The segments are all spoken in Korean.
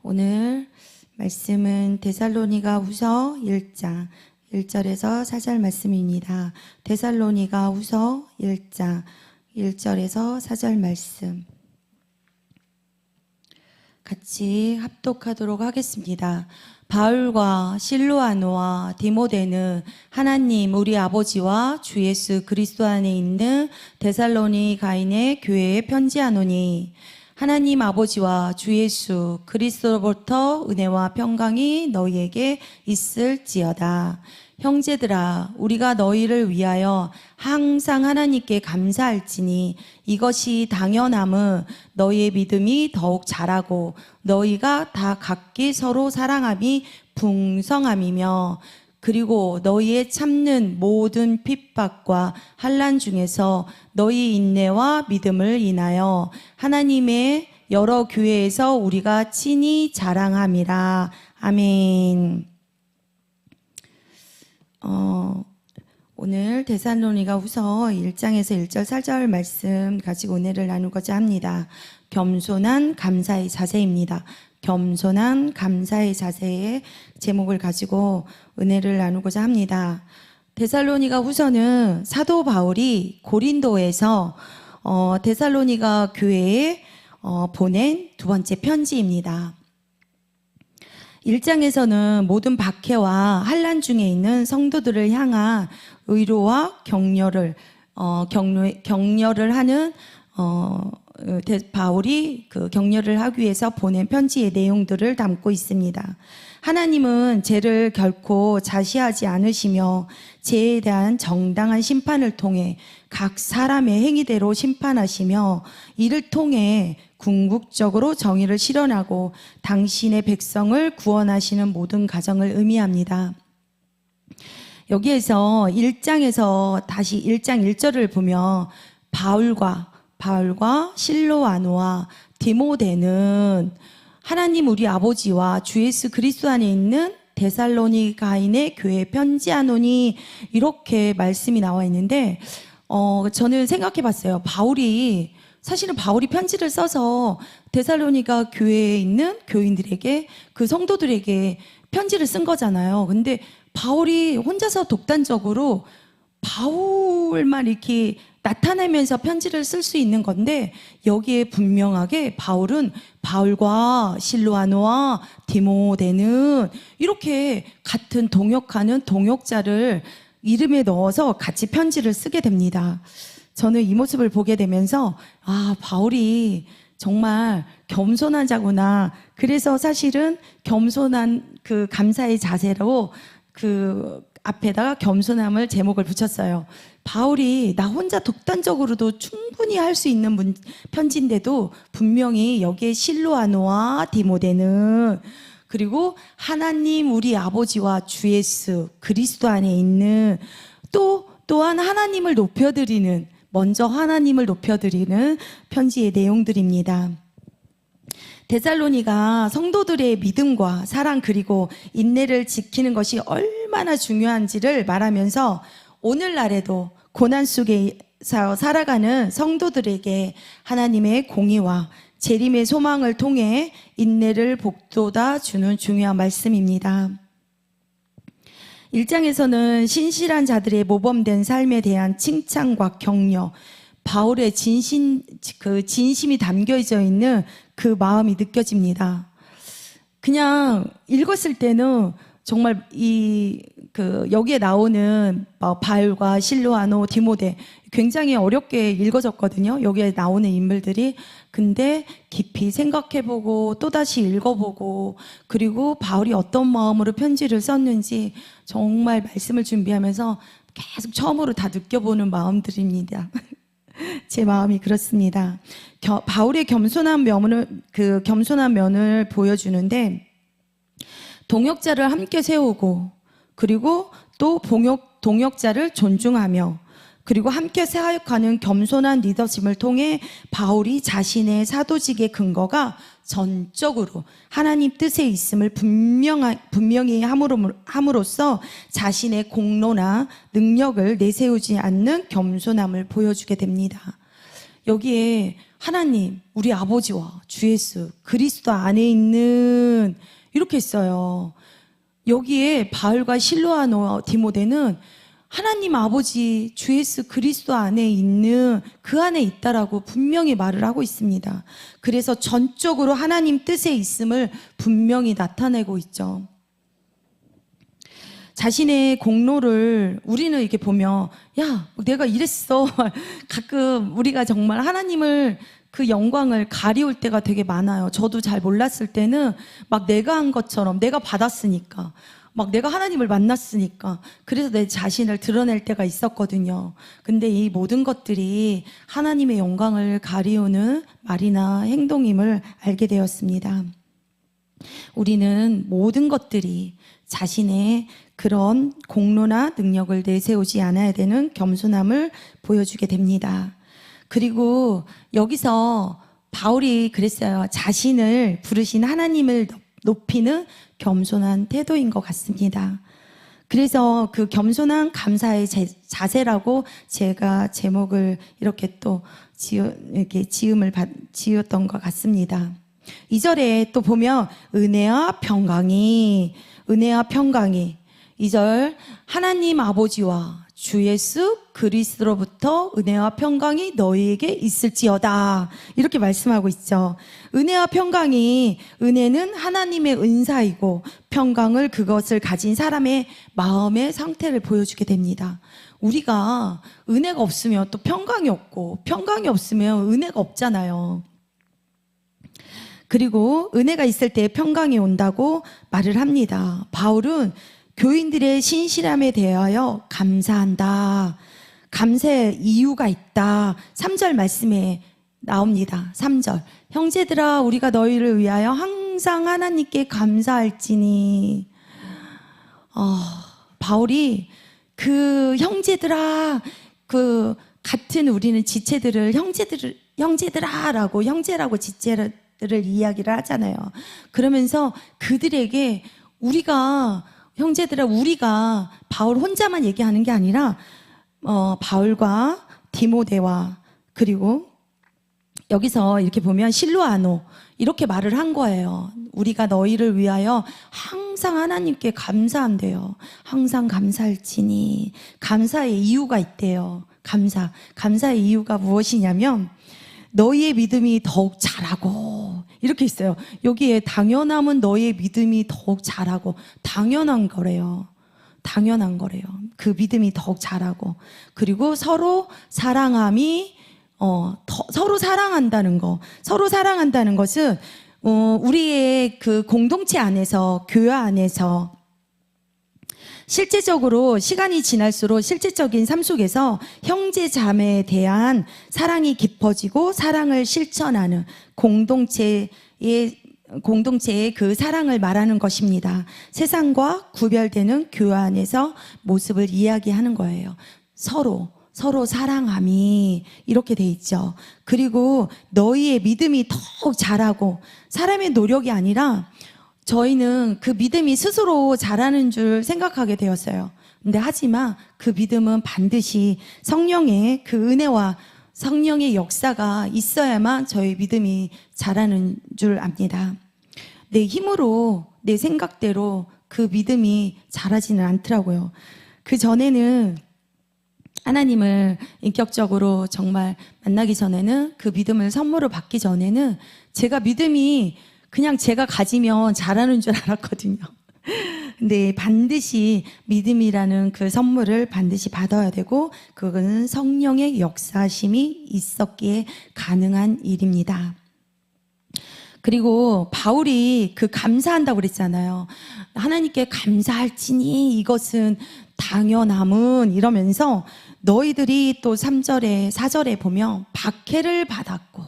오늘 말씀은 데살로니가후서 1장 1절에서 4절 말씀입니다. 데살로니가후서 1장 1절에서 4절 말씀 같이 합독하도록 하겠습니다. 바울과 실로아노와 디모데는 하나님 우리 아버지와 주 예수 그리스도 안에 있는 데살로니가인의 교회에 편지하노니 하나님 아버지와 주 예수 그리스도로부터 은혜와 평강이 너희에게 있을지어다. 형제들아, 우리가 너희를 위하여 항상 하나님께 감사할지니 이것이 당연함은 너희의 믿음이 더욱 자라고 너희가 다 각기 서로 사랑함이 풍성함이며 그리고 너희의 참는 모든 핍박과 환난 중에서 너희 인내와 믿음을 인하여 하나님의 여러 교회에서 우리가 친히 자랑함이라. 아멘. 오늘 데살로니가후서 1장에서 1절 4절 말씀 가지고 은혜를 나누고자 합니다. 겸손한 감사의 자세입니다. 겸손한 감사의 자세의 제목을 가지고 은혜를 나누고자 합니다. 데살로니가후서는 사도 바울이 고린도에서 데살로니가 교회에 보낸 두 번째 편지입니다. 1장에서는 모든 박해와 환난 중에 있는 성도들을 향한 의로와 격려를 하는 바울이 그 격려를 하기 위해서 보낸 편지의 내용들을 담고 있습니다. 하나님은 죄를 결코 자시하지 않으시며 죄에 대한 정당한 심판을 통해 각 사람의 행위대로 심판하시며 이를 통해 궁극적으로 정의를 실현하고 당신의 백성을 구원하시는 모든 과정을 의미합니다. 여기에서 1장에서 다시 1장 1절을 보면 바울과 실로아노와 디모데는 하나님 우리 아버지와 주 예수 그리스도 안에 있는 데살로니가인의 교회에 편지하노니 이렇게 말씀이 나와 있는데 저는 생각해 봤어요. 사실은 바울이 편지를 써서 데살로니가 교회에 있는 교인들에게 그 성도들에게 편지를 쓴 거잖아요. 근데 바울이 혼자서 독단적으로 바울만 이렇게 나타내면서 편지를 쓸 수 있는 건데 여기에 분명하게 바울은 바울과 실로아노와 디모데는 이렇게 같은 동역하는 동역자를 이름에 넣어서 같이 편지를 쓰게 됩니다. 저는 이 모습을 보게 되면서 바울이 정말 겸손한 자구나. 그래서 사실은 겸손한 그 감사의 자세로 그 앞에다가 겸손함을 제목을 붙였어요. 바울이 나 혼자 독단적으로도 충분히 할 수 있는 편지인데도 분명히 여기에 실로아노와 디모데는 그리고 하나님 우리 아버지와 주 예수 그리스도 안에 있는 또한 하나님을 높여드리는 먼저 하나님을 높여드리는 편지의 내용들입니다. 데살로니가 성도들의 믿음과 사랑 그리고 인내를 지키는 것이 얼마나 중요한지를 말하면서 오늘날에도 고난 속에서 살아가는 성도들에게 하나님의 공의와 재림의 소망을 통해 인내를 복돋아 주는 중요한 말씀입니다. 1장에서는 신실한 자들의 모범된 삶에 대한 칭찬과 격려, 바울의 진심이 담겨져 있는 그 마음이 느껴집니다. 그냥 읽었을 때는 정말 여기에 나오는 바울과 실로아노, 디모데 굉장히 어렵게 읽어졌거든요. 여기에 나오는 인물들이. 근데 깊이 생각해보고 또다시 읽어보고 그리고 바울이 어떤 마음으로 편지를 썼는지 정말 말씀을 준비하면서 계속 처음으로 다 느껴보는 마음들입니다. 제 마음이 그렇습니다. 바울의 겸손한 면을 보여주는데 동역자를 함께 세우고 그리고 또 동역자를 존중하며 그리고 함께 사역하는 겸손한 리더십을 통해 바울이 자신의 사도직의 근거가 전적으로 하나님 뜻에 있음을 분명히 함으로써 자신의 공로나 능력을 내세우지 않는 겸손함을 보여주게 됩니다. 여기에 하나님, 우리 아버지와 주 예수 그리스도 안에 있는 이렇게 했어요. 여기에 바울과 실로아노 디모데는 하나님 아버지 주 예수 그리스도 안에 있는 그 안에 있다라고 분명히 말을 하고 있습니다. 그래서 전적으로 하나님 뜻에 있음을 분명히 나타내고 있죠. 자신의 공로를 우리는 이렇게 보면 야, 내가 이랬어. 가끔 우리가 정말 하나님을 그 영광을 가리울 때가 되게 많아요. 저도 잘 몰랐을 때는 막 내가 한 것처럼 내가 받았으니까 막 내가 하나님을 만났으니까 그래서 내 자신을 드러낼 때가 있었거든요. 근데 이 모든 것들이 하나님의 영광을 가리우는 말이나 행동임을 알게 되었습니다. 우리는 모든 것들이 자신의 그런 공로나 능력을 내세우지 않아야 되는 겸손함을 보여주게 됩니다. 그리고 여기서 바울이 그랬어요. 자신을 부르신 하나님을 높이는 겸손한 태도인 것 같습니다. 그래서 그 겸손한 감사의 자세라고 제가 제목을 이렇게 또 지었던 것 같습니다. 2절에 또 보면 은혜와 평강이 2절 하나님 아버지와 주 예수 그리스도로부터 은혜와 평강이 너희에게 있을지어다 이렇게 말씀하고 있죠. 은혜와 평강이 은혜는 하나님의 은사이고 평강을 그것을 가진 사람의 마음의 상태를 보여주게 됩니다. 우리가 은혜가 없으면 또 평강이 없고 평강이 없으면 은혜가 없잖아요. 그리고 은혜가 있을 때 평강이 온다고 말을 합니다. 바울은 교인들의 신실함에 대하여 감사한다. 감사의 이유가 있다. 3절 말씀에 나옵니다. 3절. 형제들아 우리가 너희를 위하여 항상 하나님께 감사할지니. 바울이 그 형제들아 그 같은 우리는 지체들을 형제들아라고 형제라고 지체를 이야기를 하잖아요. 그러면서 그들에게 우리가 형제들아 우리가 바울 혼자만 얘기하는 게 아니라 바울과 디모데와 그리고 여기서 이렇게 보면 실로아노 이렇게 말을 한 거예요. 우리가 너희를 위하여 항상 하나님께 감사한대요. 항상 감사할지니 감사의 이유가 있대요. 감사의 이유가 무엇이냐면 너희의 믿음이 더욱 자라고 이렇게 있어요. 여기에 당연함은 너희의 믿음이 더욱 자라고 당연한 거래요. 그 믿음이 더욱 자라고 그리고 서로 사랑함이 서로 사랑한다는 거. 서로 사랑한다는 것은 우리의 그 공동체 안에서 교회 안에서 실제적으로 시간이 지날수록 실제적인 삶 속에서 형제 자매에 대한 사랑이 깊어지고 사랑을 실천하는 공동체의 그 사랑을 말하는 것입니다. 세상과 구별되는 교회 안에서 모습을 이야기하는 거예요. 서로 사랑함이 이렇게 돼 있죠. 그리고 너희의 믿음이 더욱 자라고 사람의 노력이 아니라 저희는 그 믿음이 스스로 자라는 줄 생각하게 되었어요. 근데 하지만 그 믿음은 반드시 성령의 그 은혜와 성령의 역사가 있어야만 저희 믿음이 자라는 줄 압니다. 내 힘으로 내 생각대로 그 믿음이 자라지는 않더라고요. 그 전에는 하나님을 인격적으로 정말 만나기 전에는 그 믿음을 선물로 받기 전에는 제가 믿음이 그냥 제가 가지면 잘하는 줄 알았거든요. 근데 반드시 믿음이라는 그 선물을 반드시 받아야 되고 그거는 성령의 역사심이 있었기에 가능한 일입니다. 그리고 바울이 그 감사한다고 그랬잖아요. 하나님께 감사할지니 이것은 당연함은 이러면서 너희들이 또 3절에 4절에 보면 박해를 받았고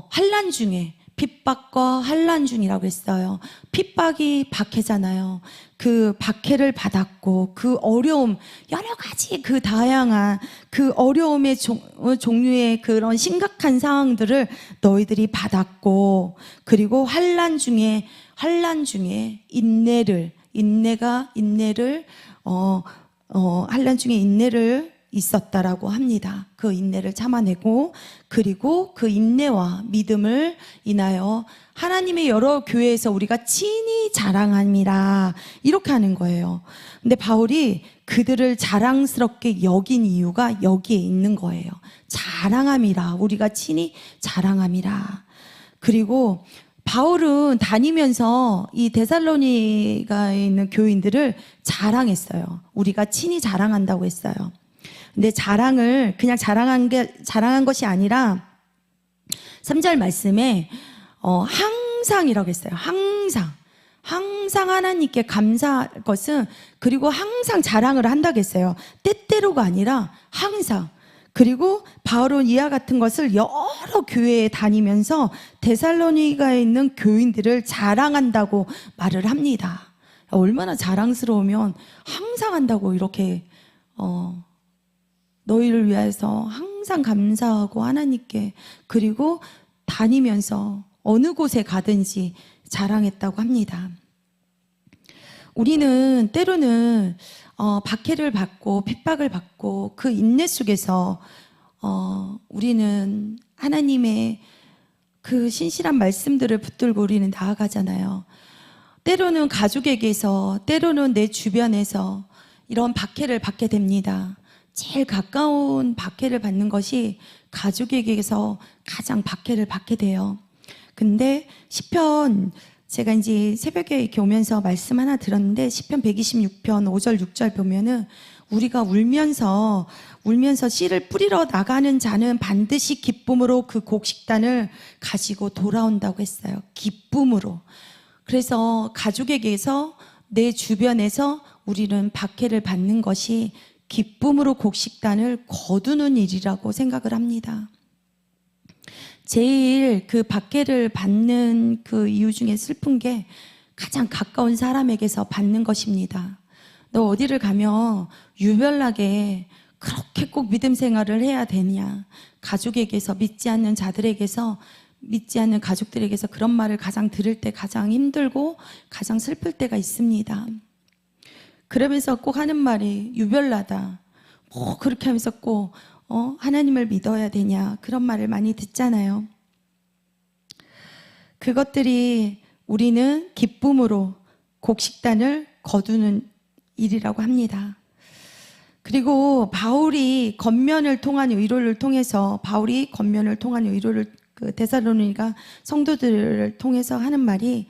환난 중에 핍박과 환난 중이라고 했어요. 핍박이 박해잖아요. 그 박해를 받았고 그 어려움 여러 가지 그 다양한 그 어려움의 종류의 그런 심각한 상황들을 너희들이 받았고 그리고 환난 중에 환난 중에 인내를 있었다라고 합니다. 그 인내를 참아내고, 그리고 그 인내와 믿음을 인하여 하나님의 여러 교회에서 우리가 친히 자랑함이라, 이렇게 하는 거예요. 근데 바울이 그들을 자랑스럽게 여긴 이유가 여기에 있는 거예요. 자랑함이라, 우리가 친히 자랑함이라. 그리고 바울은 다니면서 이 데살로니가에 있는 교인들을 자랑했어요. 우리가 친히 자랑한다고 했어요. 근데 자랑을 그냥 자랑한 것이 아니라 3절 말씀에 항상이라고 했어요. 항상 하나님께 감사할 것은, 그리고 항상 자랑을 한다고 했어요. 때때로가 아니라 항상. 그리고 바울은 이와 같은 것을 여러 교회에 다니면서 데살로니가에 있는 교인들을 자랑한다고 말을 합니다. 얼마나 자랑스러우면 항상 한다고 이렇게 너희를 위해서 항상 감사하고 하나님께, 그리고 다니면서 어느 곳에 가든지 자랑했다고 합니다. 우리는 때로는 박해를 받고 핍박을 받고 그 인내 속에서 우리는 하나님의 그 신실한 말씀들을 붙들고 우리는 나아가잖아요. 때로는 가족에게서, 때로는 내 주변에서 이런 박해를 받게 됩니다. 제일 가까운 박해를 받는 것이 가족에게서 가장 박해를 받게 돼요. 근데 시편, 제가 이제 새벽에 이렇게 오면서 말씀 하나 들었는데, 시편 126편 5절 6절 보면은 우리가 울면서 씨를 뿌리러 나가는 자는 반드시 기쁨으로 그 곡식단을 가지고 돌아온다고 했어요. 기쁨으로. 그래서 가족에게서, 내 주변에서 우리는 박해를 받는 것이 기쁨으로 곡식단을 거두는 일이라고 생각을 합니다. 제일 그 박해를 받는 그 이유 중에 슬픈 게 가장 가까운 사람에게서 받는 것입니다. 너 어디를 가면 유별나게 그렇게 꼭 믿음 생활을 해야 되냐, 가족에게서, 믿지 않는 자들에게서, 믿지 않는 가족들에게서 그런 말을 가장 들을 때 가장 힘들고 가장 슬플 때가 있습니다. 그러면서 꼭 하는 말이 유별나다, 뭐 그렇게 하면서 꼭 하나님을 믿어야 되냐, 그런 말을 많이 듣잖아요. 그것들이 우리는 기쁨으로 곡식단을 거두는 일이라고 합니다. 그리고 바울이 겉면을 통한 위로를 통해서, 그 데살로니가 성도들을 통해서 하는 말이,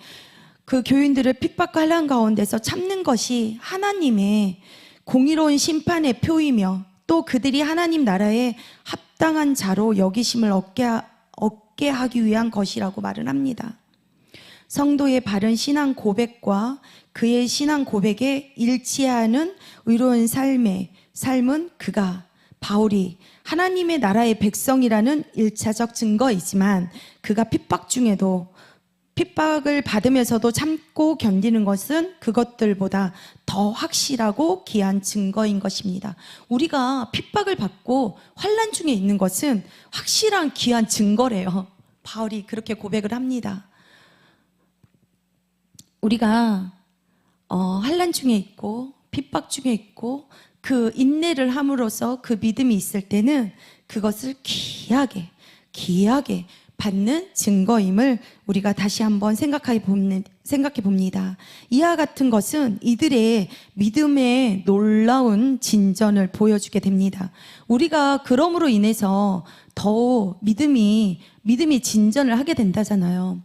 그 교인들을 핍박과 환난 가운데서 참는 것이 하나님의 공의로운 심판의 표이며, 또 그들이 하나님 나라에 합당한 자로 여기심을 얻게 하기 위한 것이라고 말을 합니다. 성도의 바른 신앙 고백과 그의 신앙 고백에 일치하는 의로운 삶은 바울이 하나님의 나라의 백성이라는 1차적 증거이지만, 그가 핍박을 받으면서도 참고 견디는 것은 그것들보다 더 확실하고 귀한 증거인 것입니다. 우리가 핍박을 받고 환난 중에 있는 것은 확실한 귀한 증거래요. 바울이 그렇게 고백을 합니다. 우리가 환난 중에 있고 핍박 중에 있고 그 인내를 함으로써 그 믿음이 있을 때는 그것을 귀하게 받는 증거임을 우리가 다시 한번 생각해 봅니다. 이와 같은 것은 이들의 믿음의 놀라운 진전을 보여주게 됩니다. 우리가 그럼으로 인해서 더 믿음이 진전을 하게 된다잖아요.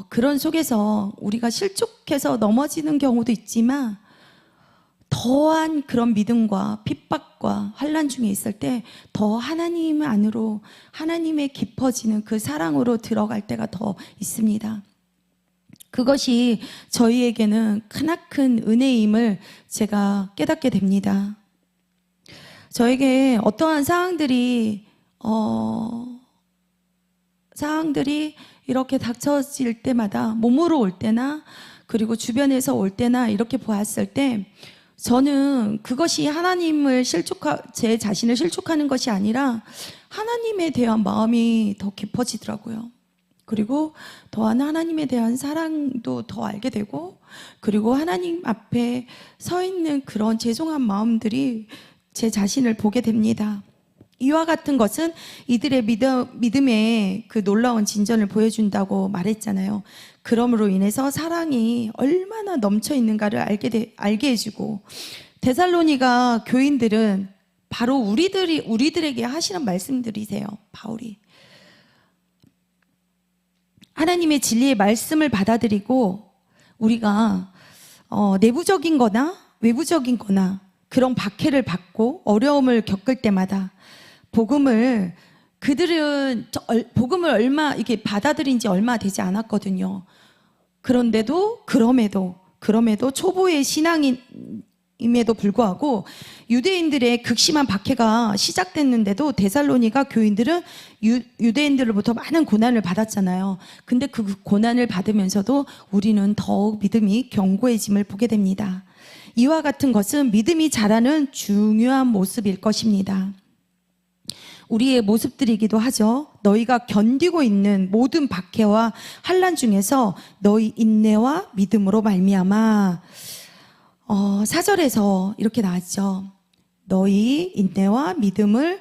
그런 속에서 우리가 실족해서 넘어지는 경우도 있지만, 더한 그런 믿음과 핍박과 환난 중에 있을 때 더 하나님 안으로, 하나님의 깊어지는 그 사랑으로 들어갈 때가 더 있습니다. 그것이 저희에게는 크나큰 은혜임을 제가 깨닫게 됩니다. 저에게 어떠한 상황들이 이렇게 닥쳐질 때마다, 몸으로 올 때나 그리고 주변에서 올 때나 이렇게 보았을 때, 저는 그것이 제 자신을 실족하는 것이 아니라 하나님에 대한 마음이 더 깊어지더라고요. 그리고 더한 하나님에 대한 사랑도 더 알게 되고, 그리고 하나님 앞에 서 있는 그런 죄송한 마음들이 제 자신을 보게 됩니다. 이와 같은 것은 이들의 믿음의 그 놀라운 진전을 보여준다고 말했잖아요. 그러므로 인해서 사랑이 얼마나 넘쳐 있는가를 알게 해주고, 데살로니가 교인들은 바로 우리들에게 하시는 말씀들이세요. 바울이 하나님의 진리의 말씀을 받아들이고, 우리가 내부적인 거나 외부적인 거나 그런 박해를 받고 어려움을 겪을 때마다 그들은 복음을 얼마 이렇게 받아들인 지 얼마 되지 않았거든요. 그럼에도 초보의 신앙임에도 불구하고 유대인들의 극심한 박해가 시작됐는데도 데살로니가 교인들은 유대인들로부터 많은 고난을 받았잖아요. 근데 그 고난을 받으면서도 우리는 더욱 믿음이 견고해짐을 보게 됩니다. 이와 같은 것은 믿음이 자라는 중요한 모습일 것입니다. 우리의 모습들이기도 하죠. 너희가 견디고 있는 모든 박해와 환난 중에서 너희 인내와 믿음으로 말미암아, 4절에서 이렇게 나왔죠. 너희 인내와 믿음을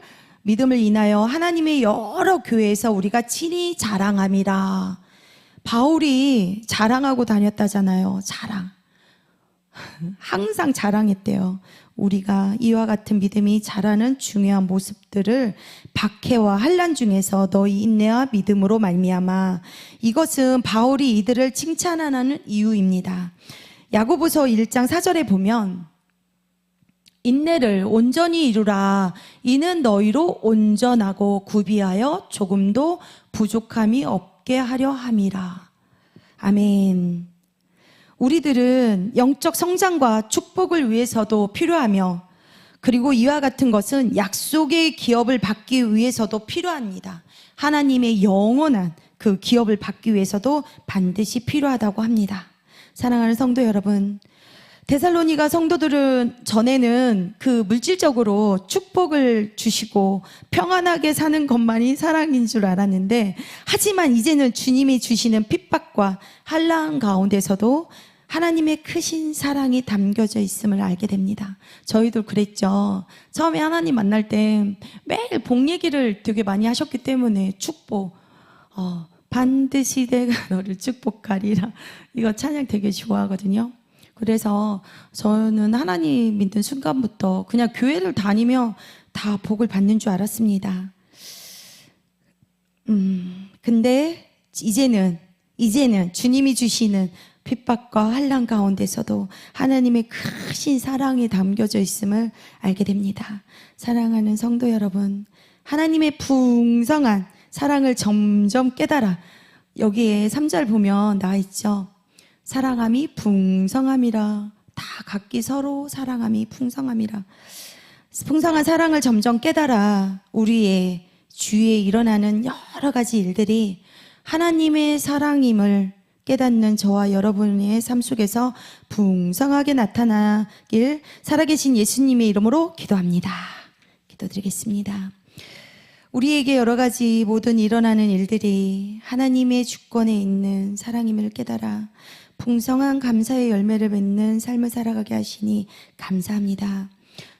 인하여 하나님의 여러 교회에서 우리가 친히 자랑함이라. 바울이 자랑하고 다녔다잖아요. 자랑. 항상 자랑했대요. 우리가 이와 같은 믿음이 자라는 중요한 모습들을 박해와 환난 중에서 너희 인내와 믿음으로 말미암아. 이것은 바울이 이들을 칭찬하는 이유입니다. 야고보서 1장 4절에 보면 인내를 온전히 이루라. 이는 너희로 온전하고 구비하여 조금도 부족함이 없게 하려 함이라. 아멘. 우리들은 영적 성장과 축복을 위해서도 필요하며, 그리고 이와 같은 것은 약속의 기업을 받기 위해서도 필요합니다. 하나님의 영원한 그 기업을 받기 위해서도 반드시 필요하다고 합니다. 사랑하는 성도 여러분, 데살로니가 성도들은 전에는 그 물질적으로 축복을 주시고 평안하게 사는 것만이 사랑인 줄 알았는데, 하지만 이제는 주님이 주시는 핍박과 환난 가운데서도 하나님의 크신 사랑이 담겨져 있음을 알게 됩니다. 저희도 그랬죠. 처음에 하나님 만날 때 매일 복 얘기를 되게 많이 하셨기 때문에 축복, 반드시 내가 너를 축복하리라, 이거 찬양 되게 좋아하거든요. 그래서 저는 하나님 믿는 순간부터 그냥 교회를 다니며 다 복을 받는 줄 알았습니다. 근데 이제는 주님이 주시는 핍박과 환난 가운데서도 하나님의 크신 사랑이 담겨져 있음을 알게 됩니다. 사랑하는 성도 여러분, 하나님의 풍성한 사랑을 점점 깨달아, 여기에 3절 보면 나와 있죠. 사랑함이 풍성함이라. 다 각기 서로 사랑함이 풍성함이라. 풍성한 사랑을 점점 깨달아 우리의 주위에 일어나는 여러 가지 일들이 하나님의 사랑임을 깨닫는 저와 여러분의 삶 속에서 풍성하게 나타나길 살아계신 예수님의 이름으로 기도합니다. 기도드리겠습니다. 우리에게 여러 가지 모든 일어나는 일들이 하나님의 주권에 있는 사랑임을 깨달아 풍성한 감사의 열매를 맺는 삶을 살아가게 하시니 감사합니다.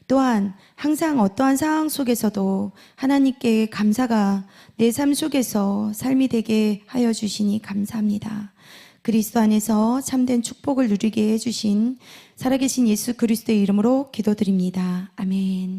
또한 항상 어떠한 상황 속에서도 하나님께 감사가 내 삶 속에서 삶이 되게 하여 주시니 감사합니다. 그리스도 안에서 참된 축복을 누리게 해주신 살아계신 예수 그리스도의 이름으로 기도드립니다. 아멘.